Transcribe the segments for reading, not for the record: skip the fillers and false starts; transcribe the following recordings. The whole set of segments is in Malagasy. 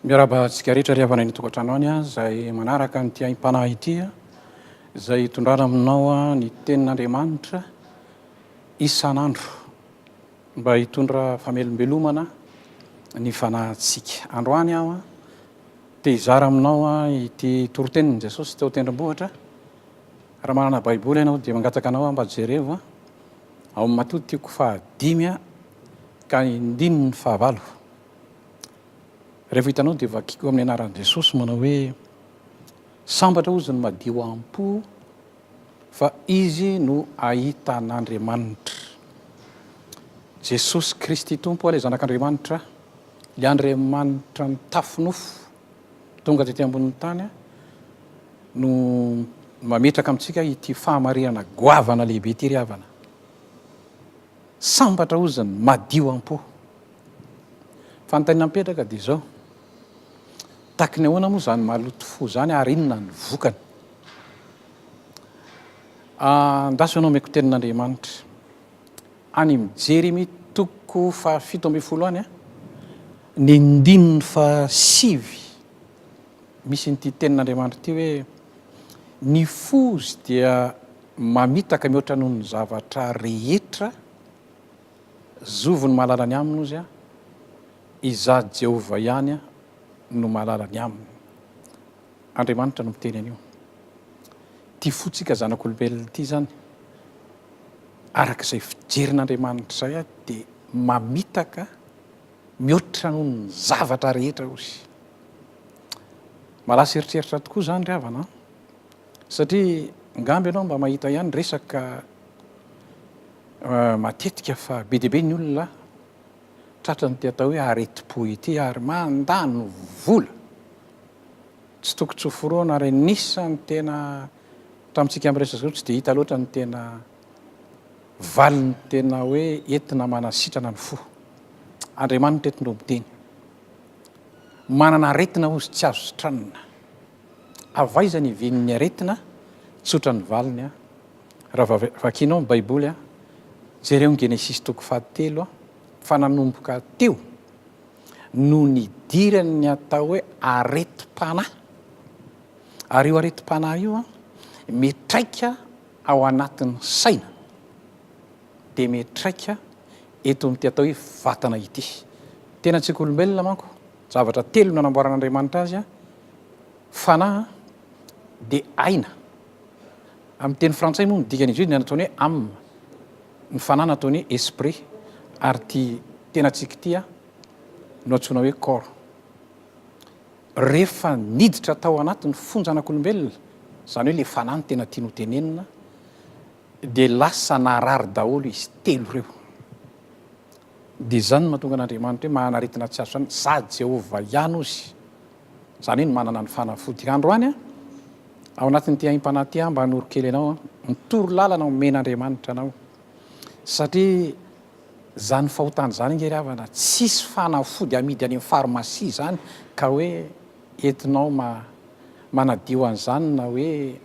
Miarabantsika rehetra riavana ny tokantrano any a izay manaraka nyity Aim-panahy ity a izay hitondrana aminao a ny tenin'Andriamanitra isan'andro mba hitondra famelombelomana ny fanahintsika. Androany aho a te hizara aminao a ity torotenin'i Jesosy teo tendrombohitra. Raha manana baiboly ianao dia mangataka anao a mba jereo a ao amin'ny Matio 5 ka ny 15. Rehefa hitanao dia vakiko amin'ny anaran'i Jesosy manao hoe sambatra ozy ny madio am-po fa izy no hahita an'Andriamanitra. Jesosy Kristy Tompo ilay zanak'Andriamanitra, ilay Andriamanitra ny tafinofo tonga tetỳ ambonin'ny tany no mametraka amintsika ity fahamarinana goavana lehibe ity ry havana. Sambatra ozy ny madio am-po. Fanontaniana mipetraka dia izao, taky ny ahoana moa izany maloto fo izany ary inona ny vokany? Andaso ianao meko tenin'Andriamanitra any mijery mitoko 7 any ny 5 misy nyity tenin'Andriamanitra ity hoe ny fo izy dia mamitaka mihoatra noho ny zavatra rehetra zovony mahalala ny aminy ozy iza Jehova ihany no mahalala ny aminy. Andriamanitra no miteny an'io. Ty fotsika zanak'olombelona ity zany arak'izay fijerin'Andriamanitra izay dia mamitaka mihoatra noho ny zavatra rehetra ozy. Malasa eritreritra tokoa zany ry havana, satria ngamby ianao mba mahita ihany resaka matetika fa be dia be ny olona tratra ny atao hoe areti-po ity ary mandany vola tsy tokony tsoforoana ary nisany tena tamintsika amin'ny resaka zao tsy dia hita loatra ny tena valiny tena hoe entina manasitrana ny fo. Andriamanitra eto no miteny manana aretina ozy tsy azo sitranina. Avaiza ny hivinin'ny aretina tsotra ny valiny raha vakianao ny baiboly jereo ny Genesis 3 fa nanomboka teo no nidirany atao hoe areti-panahy. Ary io areti-panahy io metraika ao anatin'ny saina dia metraika eto amin'ity atao hoe vatana ity. Tena tsika olombelona manko zavatra 3 no nanamboaran'Andriamanitra azy fanahy dia aina. Amin'ny teny frantsay moa ny dikan'izy io ny ataony hoe âme, ny fanahy nataony hoe esprit, ary ty tena tsika ity no antsoina hoe corps. Rehefa niditra tao anatin'ny fonjanak'olombelona, izany hoe le fanahy ny tena tiany ho tenenina, dia lasa narary daholo izy 3 ireo. Dia izany no mahatonga an'Andriamanitra hoe mahanaretina tsy azo zany, za Jehova ihany ozy. Izany hoe ny manana ny fanafody. Androany ao anatin'ity Aim-panahy ity mba hanorokely ianao ny toro lalana omen'Andriamanitra anao, satria zany fahotany zany nge ry havana tsisy fanafody amidy any amin'ny pharmacie zany ka hoe entinao manadio an'izany na hoe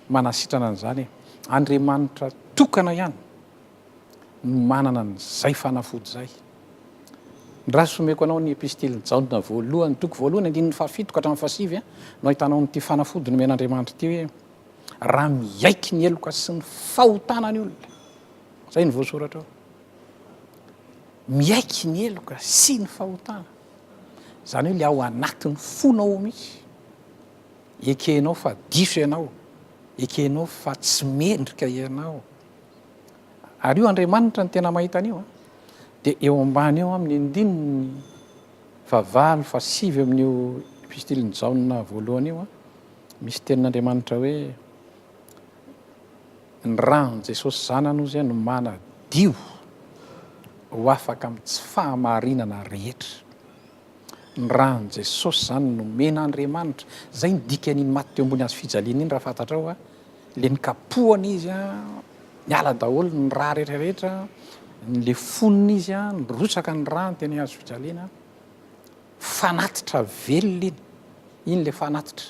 manasitrana an'izany. Andriamanitra tokana ihany no manana n'izay fanafody zay. Raha someko anao ny epistiliny Jaona voalohany, toko voalohany 7 ka hatramin'ny 7 no ahitanao n'ity fanafody nomen'Andriamanitra ity hoe raha miaiky ny eloka sy ny fahotana ny olona. Zay ny voasoratra ao. Miaiky ny eloka sy ny fahotana. Izany hoe le ao anatin'ny fonao mihitsy. Ekenao fa diso ianao, ekenao fa tsy mendrika ianao. Ary io Andriamanitra ny tena mahita an'io dia eo ambany eo amin'ny 5 amin'io epistiliny Jaona voalohany io misy tenin'Andriamanitra hoe ny rano Jesosy zanany ozy no manadio ho afaka amin'ny tsy fahamarinana rehetra. Ny rano Jesosy zany no men'Andriamanitra. Zay ny dikan'iny Matio ambony azy fijaliana iny raha fantatrao le nikapohana izy niala daholo ny raha rehetrarehetra, le fonony izy nirosaka ny rano teny azo fijaliana, fanatitra velona iny le fanatitra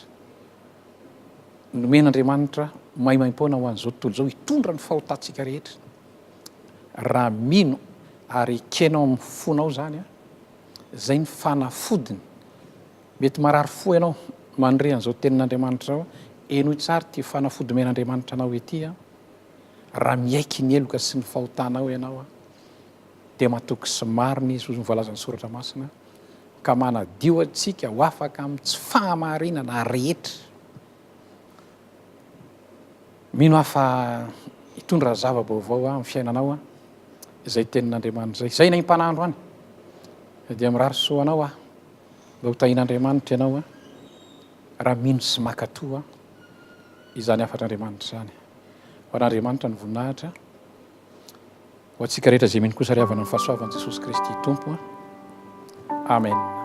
nomen'Andriamanitra maimaim-poana ho an'izao tontolo izao hitondra ny fahotantsika rehetra. Raha mino ary ekenao amin'ny fonao zany zay ny fanafodiny mety marary fo ianao mandre an'izao tenin'Andriamanitra zao enoy tsara ty fanafody men'Andriamanitra anao etya raha miaiky ny eloka sy ny fahotanao ianao a dia matoky sy mariny izy ozy nyvoalazan'ny soratra masina ka manadio atsika ho afaka amin'ny tsy fahamarinana rehetra mino afa hitondra zava-baovao a amin'ny fiainanao a izay tenin'Andriamanitra zay zay na im-panandro any dia mirary soanao a mba ho tahin'Andriamanitra ianao a raha mino sy makatoa izany afatr'Andriamanitra zany ho an'Andriamanitra ny voninahitra ho antsika rehetra zay mino kosa ry havana ny fahasoavan'i Jesosy Kristy Tompo a amen.